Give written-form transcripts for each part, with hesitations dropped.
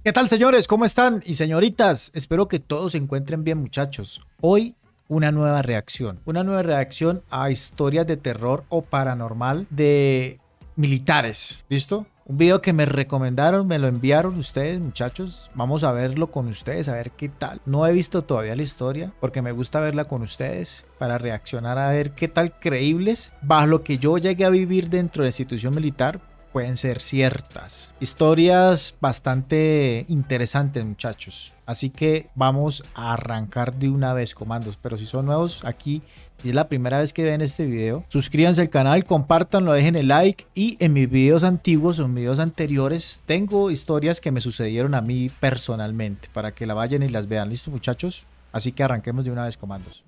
¿Qué tal, señores? ¿Cómo están? Y señoritas, espero que todos se encuentren bien, muchachos. Hoy una nueva reacción a historias de terror o paranormal de militares, ¿listo? Un video que me recomendaron, me lo enviaron ustedes, muchachos. Vamos a verlo con ustedes, a ver qué tal. No he visto todavía la historia porque me gusta verla con ustedes para reaccionar a ver qué tal creíbles bajo lo que yo llegué a vivir dentro de la institución militar pueden ser ciertas. Historias bastante interesantes, muchachos. Así que vamos a arrancar de una vez, comandos. Pero si son nuevos aquí, si es la primera vez que ven este video, suscríbanse al canal, compártanlo, dejen el like. Y en mis videos antiguos o en videos anteriores tengo historias que me sucedieron a mí personalmente para que la vayan y las vean. ¿Listo, muchachos? Así que arranquemos de una vez, comandos.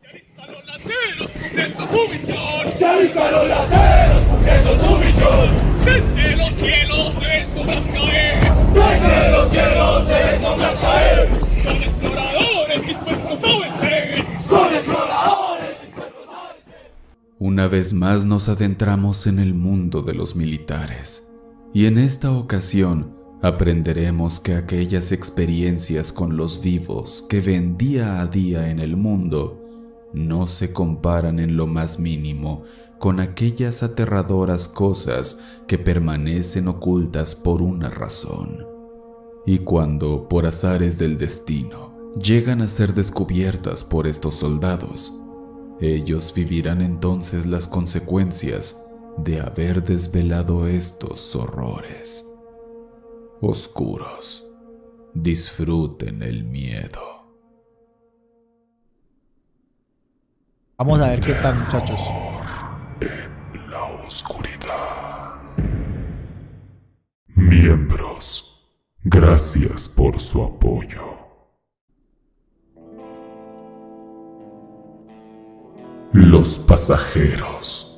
¡Se avistan los laceros cumpliendo su misión! ¡Desde los cielos se ven sombras caer! ¡Desde los cielos se ven sombras caer! ¡Son exploradores dispuestos a vencer! ¡Son exploradores dispuestos a vencer! Una vez más nos adentramos en el mundo de los militares, y en esta ocasión aprenderemos que aquellas experiencias con los vivos que ven día a día en el mundo no se comparan en lo más mínimo con aquellas aterradoras cosas que permanecen ocultas por una razón. Y cuando, por azares del destino, llegan a ser descubiertas por estos soldados, ellos vivirán entonces las consecuencias de haber desvelado estos horrores oscuros. Disfruten el miedo. Vamos a ver qué tal, muchachos. En la oscuridad. Miembros, gracias por su apoyo. Los pasajeros.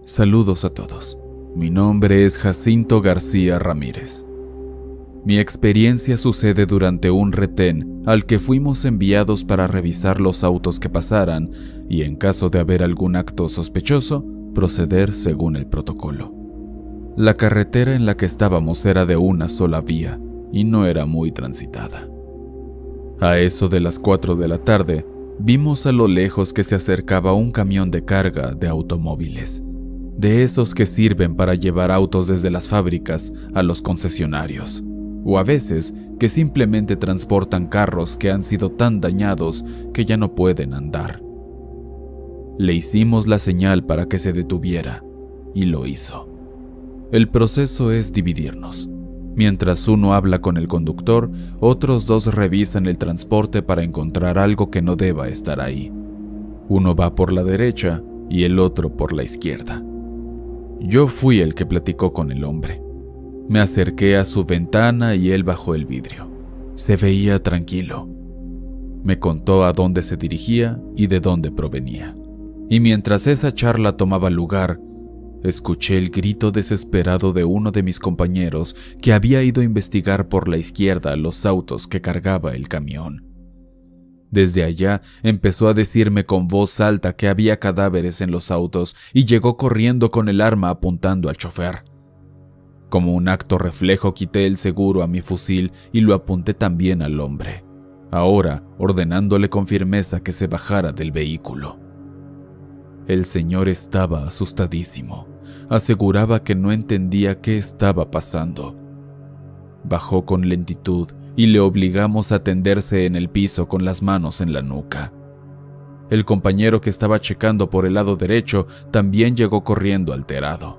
Saludos a todos. Mi nombre es Jacinto García Ramírez. Mi experiencia sucede durante un retén al que fuimos enviados para revisar los autos que pasaran y, en caso de haber algún acto sospechoso, proceder según el protocolo. La carretera en la que estábamos era de una sola vía y no era muy transitada. A eso de las 4 de la tarde, vimos a lo lejos que se acercaba un camión de carga de automóviles, de esos que sirven para llevar autos desde las fábricas a los concesionarios, o a veces que simplemente transportan carros que han sido tan dañados que ya no pueden andar. Le hicimos la señal para que se detuviera, y lo hizo. El proceso es dividirnos. Mientras uno habla con el conductor, otros dos revisan el transporte para encontrar algo que no deba estar ahí. Uno va por la derecha y el otro por la izquierda. Yo fui el que platicó con el hombre. Me acerqué a su ventana y él bajó el vidrio. Se veía tranquilo. Me contó a dónde se dirigía y de dónde provenía. Y mientras esa charla tomaba lugar, escuché el grito desesperado de uno de mis compañeros que había ido a investigar por la izquierda los autos que cargaba el camión. Desde allá empezó a decirme con voz alta que había cadáveres en los autos y llegó corriendo con el arma apuntando al chofer. Como un acto reflejo quité el seguro a mi fusil y lo apunté también al hombre, ahora ordenándole con firmeza que se bajara del vehículo. El señor estaba asustadísimo. Aseguraba que no entendía qué estaba pasando. Bajó con lentitud y le obligamos a tenderse en el piso con las manos en la nuca. El compañero que estaba checando por el lado derecho también llegó corriendo alterado.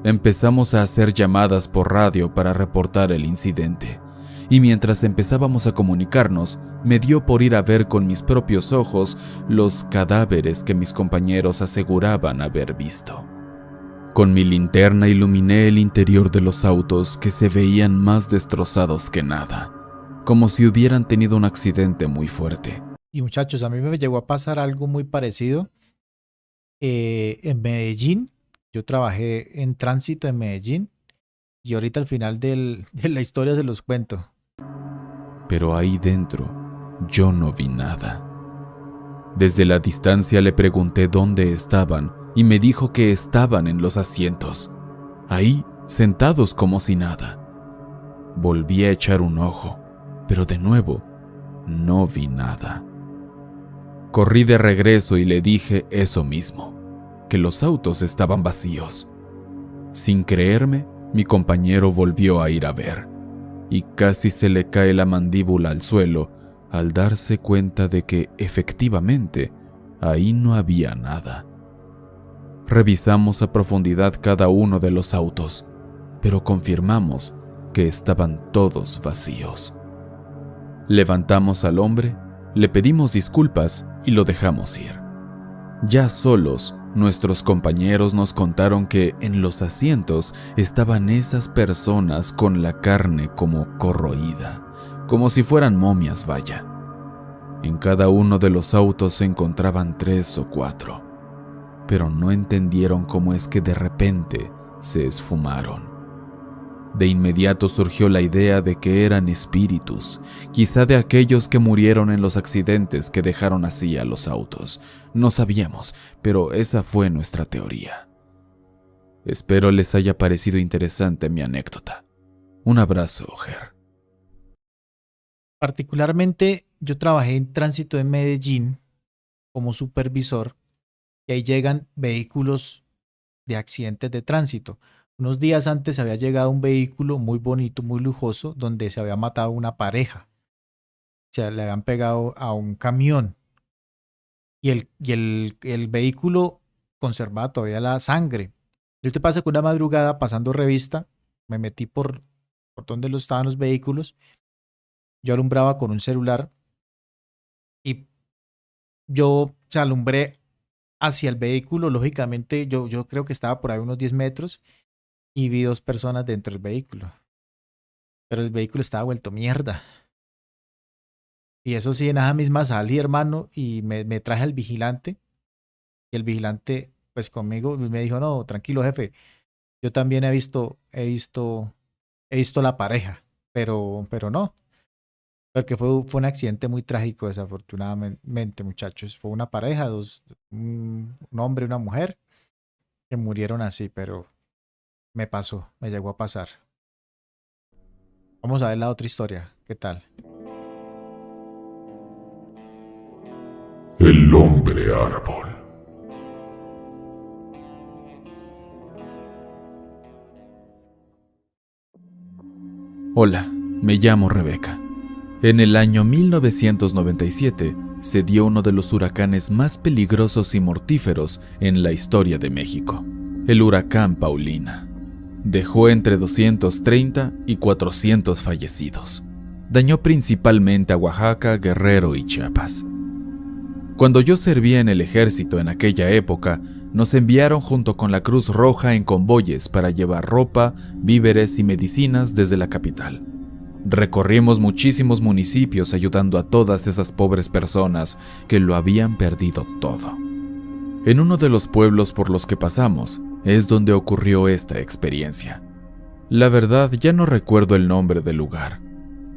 Empezamos a hacer llamadas por radio para reportar el incidente, y mientras empezábamos a comunicarnos, me dio por ir a ver con mis propios ojos los cadáveres que mis compañeros aseguraban haber visto. Con mi linterna iluminé el interior de los autos que se veían más destrozados que nada, como si hubieran tenido un accidente muy fuerte. Y muchachos, a mí me llegó a pasar algo muy parecido en Medellín. Yo trabajé en tránsito en Medellín y ahorita al final de la historia se los cuento. Pero ahí dentro yo no vi nada. Desde la distancia le pregunté dónde estaban y me dijo que estaban en los asientos, ahí sentados como si nada. Volví a echar un ojo, pero de nuevo no vi nada. Corrí de regreso y le dije eso mismo, que los autos estaban vacíos. Sin creerme, mi compañero volvió a ir a ver, y casi se le cae la mandíbula al suelo al darse cuenta de que efectivamente ahí no había nada. Revisamos a profundidad cada uno de los autos, pero confirmamos que estaban todos vacíos. Levantamos al hombre, le pedimos disculpas y lo dejamos ir. Ya solos, nuestros compañeros nos contaron que en los asientos estaban esas personas con la carne como corroída, como si fueran momias, vaya. En cada uno de los autos se encontraban 3 o 4, pero no entendieron cómo es que de repente se esfumaron. De inmediato surgió la idea de que eran espíritus, quizá de aquellos que murieron en los accidentes que dejaron así a los autos. No sabíamos, pero esa fue nuestra teoría. Espero les haya parecido interesante mi anécdota. Un abrazo, Ger. Particularmente, yo trabajé en tránsito en Medellín como supervisor y ahí llegan vehículos de accidentes de tránsito. Unos días antes había llegado un vehículo muy bonito, muy lujoso, donde se había matado una pareja. O sea, le habían pegado a un camión. Y el vehículo conservaba todavía la sangre. Yo te pasé con una madrugada pasando revista, me metí por donde estaban los vehículos. Yo alumbraba con un celular y yo alumbré hacia el vehículo. Lógicamente, yo creo que estaba por ahí unos 10 metros. Y vi 2 personas dentro del vehículo. Pero el vehículo estaba vuelto mierda. Y eso sí, en esa misma salí, hermano, y me traje al vigilante. Y el vigilante, pues conmigo, me dijo, no, tranquilo, jefe. Yo también he visto la pareja, pero no. Porque fue un accidente muy trágico, desafortunadamente, muchachos. Fue una pareja, un hombre y una mujer, que murieron así, pero me llegó a pasar. Vamos a ver la otra historia. ¿Qué tal? El hombre árbol. Hola, me llamo Rebeca. En el año 1997 se dio uno de los huracanes más peligrosos y mortíferos en la historia de México, el huracán Paulina. Dejó entre 230 y 400 fallecidos. Dañó principalmente a Oaxaca, Guerrero y Chiapas. Cuando yo servía en el ejército en aquella época, nos enviaron junto con la Cruz Roja en convoyes para llevar ropa, víveres y medicinas desde la capital. Recorrimos muchísimos municipios ayudando a todas esas pobres personas que lo habían perdido todo. En uno de los pueblos por los que pasamos es donde ocurrió esta experiencia. La verdad, ya no recuerdo el nombre del lugar.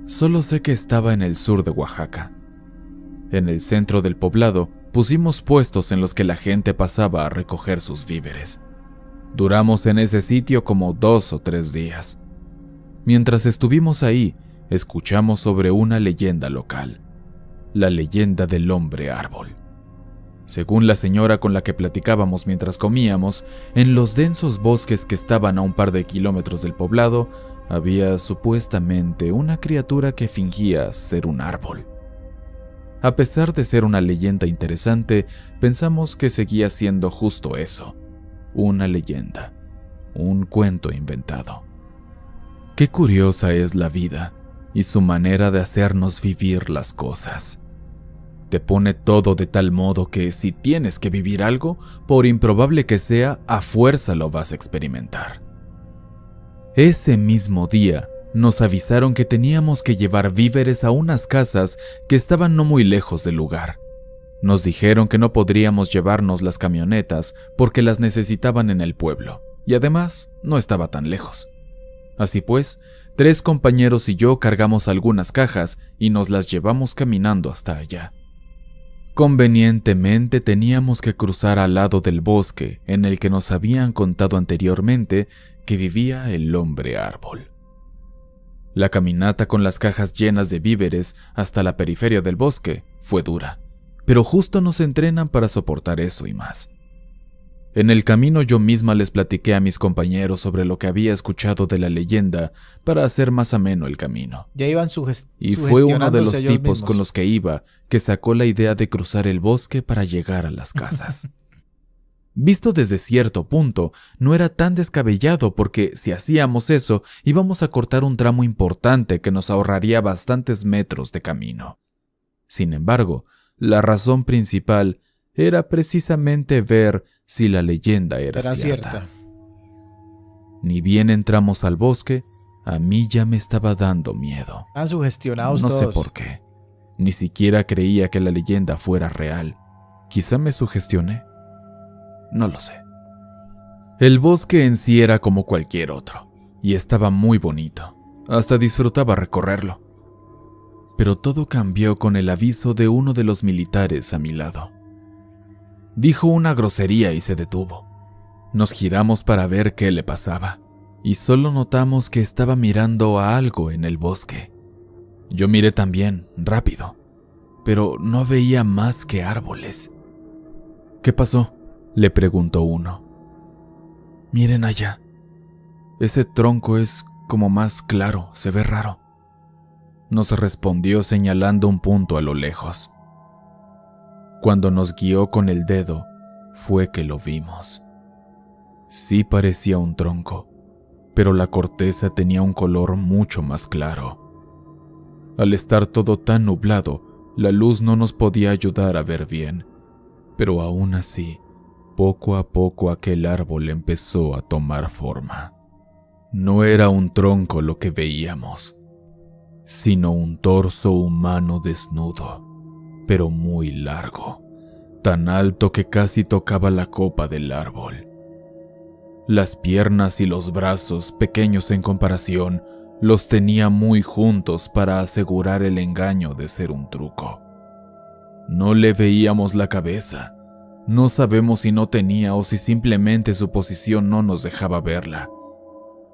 Solo sé que estaba en el sur de Oaxaca. En el centro del poblado pusimos puestos en los que la gente pasaba a recoger sus víveres. Duramos en ese sitio como 2 o 3 días. Mientras estuvimos ahí, escuchamos sobre una leyenda local, la leyenda del hombre árbol. Según la señora con la que platicábamos mientras comíamos, en los densos bosques que estaban a un par de kilómetros del poblado, había supuestamente una criatura que fingía ser un árbol. A pesar de ser una leyenda interesante, pensamos que seguía siendo justo eso, una leyenda, un cuento inventado. Qué curiosa es la vida y su manera de hacernos vivir las cosas. Te pone todo de tal modo que si tienes que vivir algo, por improbable que sea, a fuerza lo vas a experimentar. Ese mismo día, nos avisaron que teníamos que llevar víveres a unas casas que estaban no muy lejos del lugar. Nos dijeron que no podríamos llevarnos las camionetas porque las necesitaban en el pueblo, y además no estaba tan lejos. Así pues, 3 compañeros y yo cargamos algunas cajas y nos las llevamos caminando hasta allá. Convenientemente teníamos que cruzar al lado del bosque en el que nos habían contado anteriormente que vivía el hombre árbol. La caminata con las cajas llenas de víveres hasta la periferia del bosque fue dura, pero justo nos entrenan para soportar eso y más. En el camino yo misma les platiqué a mis compañeros sobre lo que había escuchado de la leyenda para hacer más ameno el camino. Ya iban Y fue uno de los sugestionándose ellos tipos mismos. con los que iba que sacó la idea de cruzar el bosque para llegar a las casas. Visto desde cierto punto, no era tan descabellado porque si hacíamos eso, íbamos a cortar un tramo importante que nos ahorraría bastantes metros de camino. Sin embargo, la razón principal era precisamente ver si la leyenda era cierta. Ni bien entramos al bosque, a mí ya me estaba dando miedo. Estaban sugestionados No todos. sé por qué. Ni siquiera creía que la leyenda fuera real. Quizá me sugestioné. No lo sé. El bosque en sí era como cualquier otro, y estaba muy bonito. Hasta disfrutaba recorrerlo. Pero todo cambió con el aviso de uno de los militares a mi lado. Dijo una grosería y se detuvo. Nos giramos para ver qué le pasaba, y solo notamos que estaba mirando a algo en el bosque. Yo miré también, rápido, pero no veía más que árboles. ¿Qué pasó?, le preguntó uno. Miren allá. Ese tronco es como más claro, se ve raro. Nos respondió señalando un punto a lo lejos. Cuando nos guió con el dedo, fue que lo vimos. Sí parecía un tronco, pero la corteza tenía un color mucho más claro. Al estar todo tan nublado, la luz no nos podía ayudar a ver bien, pero aún así, poco a poco aquel árbol empezó a tomar forma. No era un tronco lo que veíamos, sino un torso humano desnudo, pero muy largo, tan alto que casi tocaba la copa del árbol. Las piernas y los brazos, pequeños en comparación, los tenía muy juntos para asegurar el engaño de ser un truco. No le veíamos la cabeza. No sabemos si no tenía o si simplemente su posición no nos dejaba verla.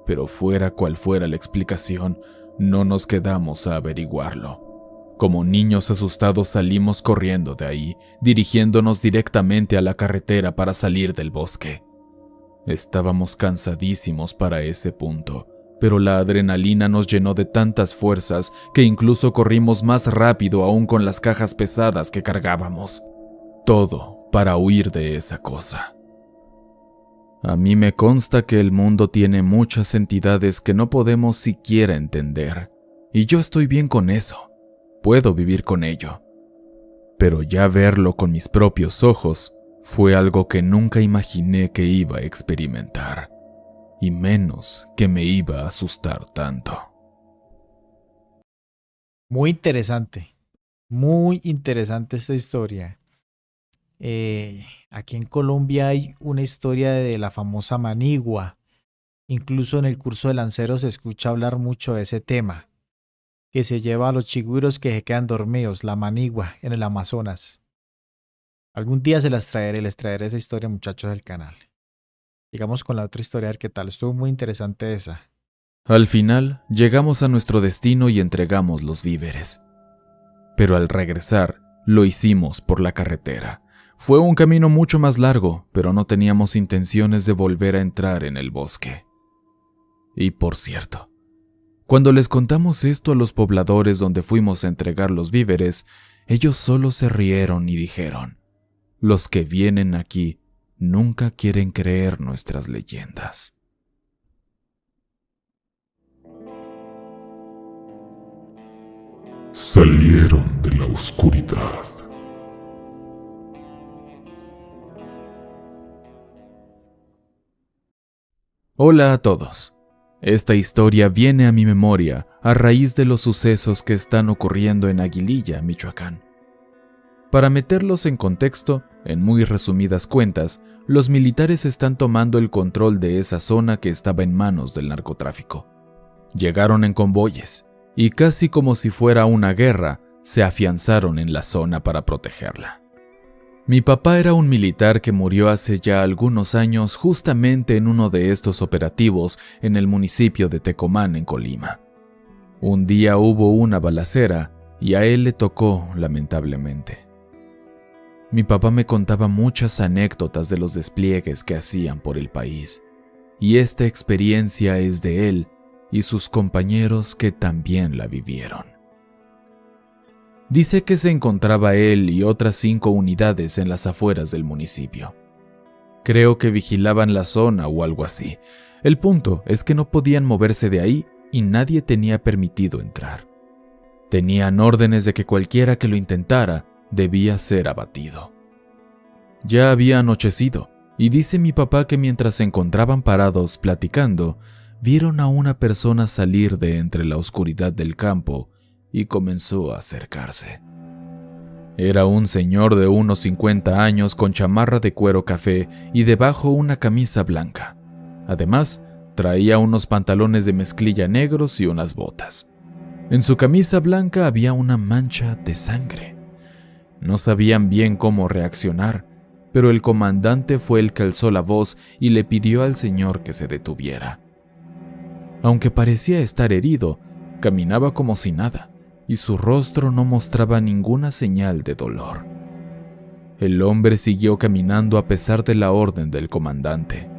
Pero fuera cual fuera la explicación, no nos quedamos a averiguarlo. Como niños asustados salimos corriendo de ahí, dirigiéndonos directamente a la carretera para salir del bosque. Estábamos cansadísimos para ese punto, pero la adrenalina nos llenó de tantas fuerzas que incluso corrimos más rápido aún con las cajas pesadas que cargábamos. Todo para huir de esa cosa. A mí me consta que el mundo tiene muchas entidades que no podemos siquiera entender, y yo estoy bien con eso. Puedo vivir con ello. Pero ya verlo con mis propios ojos fue algo que nunca imaginé que iba a experimentar, y menos que me iba a asustar tanto. Muy interesante esta historia. Aquí en Colombia hay una historia de la famosa manigua. Incluso en el curso de lanceros se escucha hablar mucho de ese tema, que se lleva a los chigüiros que se quedan dormidos, la manigua en el Amazonas. Algún día les traeré esa historia, muchachos del canal. Llegamos con la otra historia, a ver qué tal. Estuvo muy interesante esa. Al final, llegamos a nuestro destino y entregamos los víveres. Pero al regresar, lo hicimos por la carretera. Fue un camino mucho más largo, pero no teníamos intenciones de volver a entrar en el bosque. Y por cierto, cuando les contamos esto a los pobladores donde fuimos a entregar los víveres, ellos solo se rieron y dijeron: los que vienen aquí nunca quieren creer nuestras leyendas. Salieron de la oscuridad. Hola a todos. Esta historia viene a mi memoria a raíz de los sucesos que están ocurriendo en Aguililla, Michoacán. Para meterlos en contexto, en muy resumidas cuentas, los militares están tomando el control de esa zona que estaba en manos del narcotráfico. Llegaron en convoyes, y casi como si fuera una guerra, se afianzaron en la zona para protegerla. Mi papá era un militar que murió hace ya algunos años justamente en uno de estos operativos en el municipio de Tecomán, en Colima. Un día hubo una balacera y a él le tocó, lamentablemente. Mi papá me contaba muchas anécdotas de los despliegues que hacían por el país, y esta experiencia es de él y sus compañeros que también la vivieron. Dice que se encontraba él y otras 5 unidades en las afueras del municipio. Creo que vigilaban la zona o algo así. El punto es que no podían moverse de ahí y nadie tenía permitido entrar. Tenían órdenes de que cualquiera que lo intentara debía ser abatido. Ya había anochecido, y dice mi papá que mientras se encontraban parados platicando, vieron a una persona salir de entre la oscuridad del campo y comenzó a acercarse. Era un señor de unos 50 años con chamarra de cuero café y debajo una camisa blanca. Además, traía unos pantalones de mezclilla negros y unas botas. En su camisa blanca había una mancha de sangre. No sabían bien cómo reaccionar, pero el comandante fue el que alzó la voz y le pidió al señor que se detuviera. Aunque parecía estar herido, caminaba como si nada, y su rostro no mostraba ninguna señal de dolor. El hombre siguió caminando a pesar de la orden del comandante.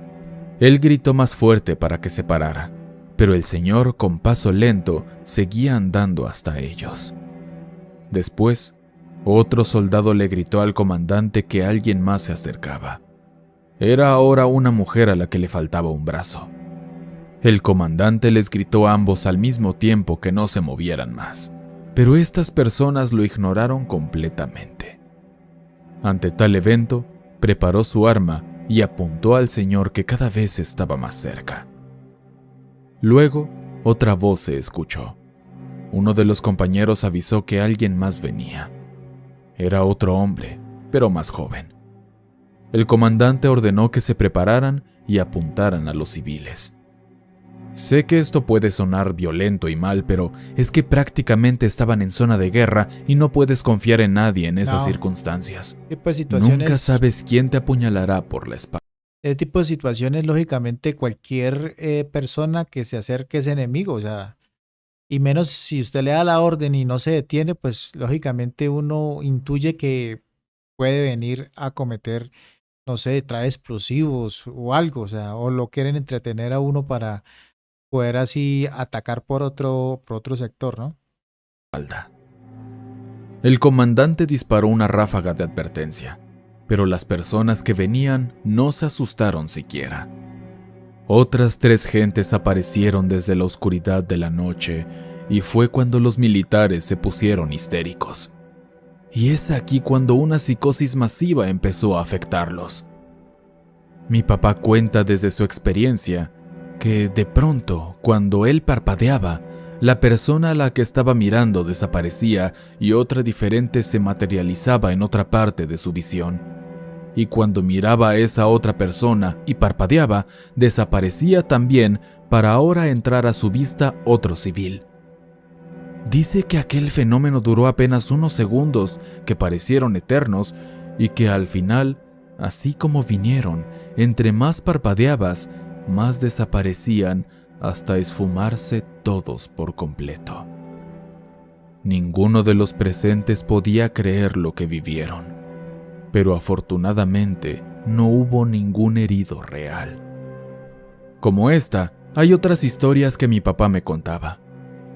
Él gritó más fuerte para que se parara, pero el señor, con paso lento, seguía andando hasta ellos. Después, otro soldado le gritó al comandante que alguien más se acercaba. Era ahora una mujer a la que le faltaba un brazo. El comandante les gritó a ambos al mismo tiempo que no se movieran más, pero estas personas lo ignoraron completamente. Ante tal evento, preparó su arma y apuntó al señor que cada vez estaba más cerca. Luego, otra voz se escuchó. Uno de los compañeros avisó que alguien más venía. Era otro hombre, pero más joven. El comandante ordenó que se prepararan y apuntaran a los civiles. Sé que esto puede sonar violento y mal, pero es que prácticamente estaban en zona de guerra y no puedes confiar en nadie en esas circunstancias. Tipo de situaciones, nunca sabes quién te apuñalará por la espalda. ese tipo de situaciones, lógicamente, cualquier persona que se acerque es enemigo, o sea, y menos si usted le da la orden y no se detiene, pues lógicamente uno intuye que puede venir a cometer, no sé, trae explosivos o algo, o sea, o lo quieren entretener a uno para poder así atacar por otro sector, ¿no? El comandante disparó una ráfaga de advertencia, pero las personas que venían no se asustaron siquiera. Otras 3 gentes aparecieron desde la oscuridad de la noche y fue cuando los militares se pusieron histéricos. Y es aquí cuando una psicosis masiva empezó a afectarlos. Mi papá cuenta desde su experiencia que de pronto, cuando él parpadeaba, la persona a la que estaba mirando desaparecía y otra diferente se materializaba en otra parte de su visión. Y cuando miraba a esa otra persona y parpadeaba, desaparecía también para ahora entrar a su vista otro civil. Dice que aquel fenómeno duró apenas unos segundos que parecieron eternos y que al final, así como vinieron, entre más parpadeabas, más desaparecían hasta esfumarse todos por completo. Ninguno de los presentes podía creer lo que vivieron, pero afortunadamente no hubo ningún herido real. Como esta, hay otras historias que mi papá me contaba,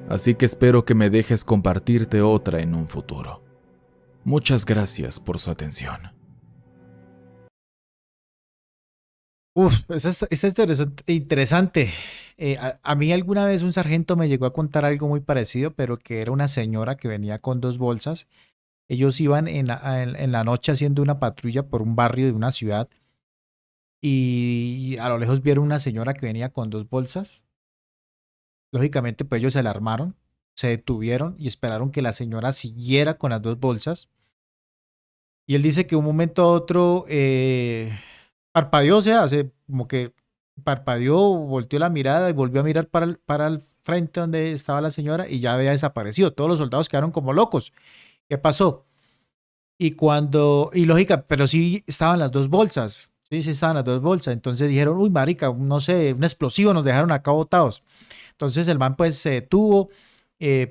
así que espero que me dejes compartirte otra en un futuro. Muchas gracias por su atención. Esa es interesante. A mí alguna vez un sargento me llegó a contar algo muy parecido, pero que era una señora que venía con 2 bolsas. Ellos iban en la noche haciendo una patrulla por un barrio de una ciudad y a lo lejos vieron una señora que venía con 2 bolsas. Lógicamente, pues ellos se alarmaron, se detuvieron y esperaron que la señora siguiera con las 2 bolsas. Y él dice que un momento a otro parpadeó, o sea, como que parpadeó, volteó la mirada y volvió a mirar para el frente donde estaba la señora y ya había desaparecido. Todos los soldados quedaron como locos. ¿Qué pasó? Y lógica, pero sí estaban las dos bolsas. Sí, sí estaban las dos bolsas. Entonces dijeron, uy, marica, no sé, un explosivo nos dejaron acá botados. Entonces el man pues se detuvo,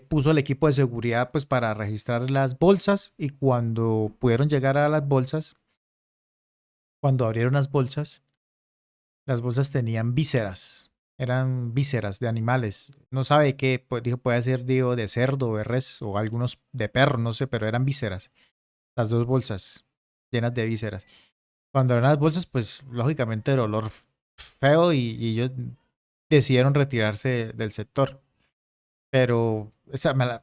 puso el equipo de seguridad pues para registrar las bolsas y cuando pudieron llegar a las bolsas, cuando abrieron las bolsas tenían vísceras, eran vísceras de animales. No sabe qué, pues dijo, puede ser digo, de cerdo, de res o algunos de perro, no sé, pero eran vísceras. Las dos bolsas llenas de vísceras. Cuando eran las bolsas, pues lógicamente el olor feo y ellos decidieron retirarse del sector. Pero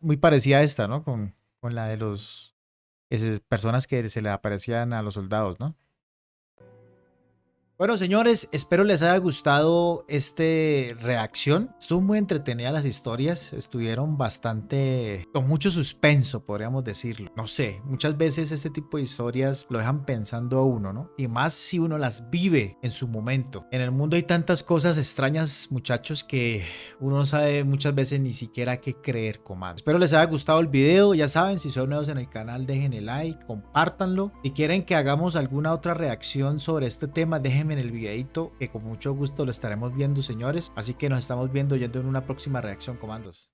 muy parecida a esta, ¿no? Con la de los esas personas que se le aparecían a los soldados, ¿no? Bueno, señores, espero les haya gustado este reacción. Estuvo muy entretenida las historias, estuvieron bastante con mucho suspenso, podríamos decirlo. No sé, muchas veces este tipo de historias lo dejan pensando a uno, ¿no? Y más si uno las vive en su momento. En el mundo hay tantas cosas extrañas, muchachos, que uno no sabe muchas veces ni siquiera qué creer, comando. Espero les haya gustado el video, ya saben, si son nuevos en el canal, dejen el like, compártanlo. Si quieren que hagamos alguna otra reacción sobre este tema, déjenme en el videito que con mucho gusto lo estaremos viendo, señores. Así que nos estamos viendo yendo en una próxima reacción, comandos.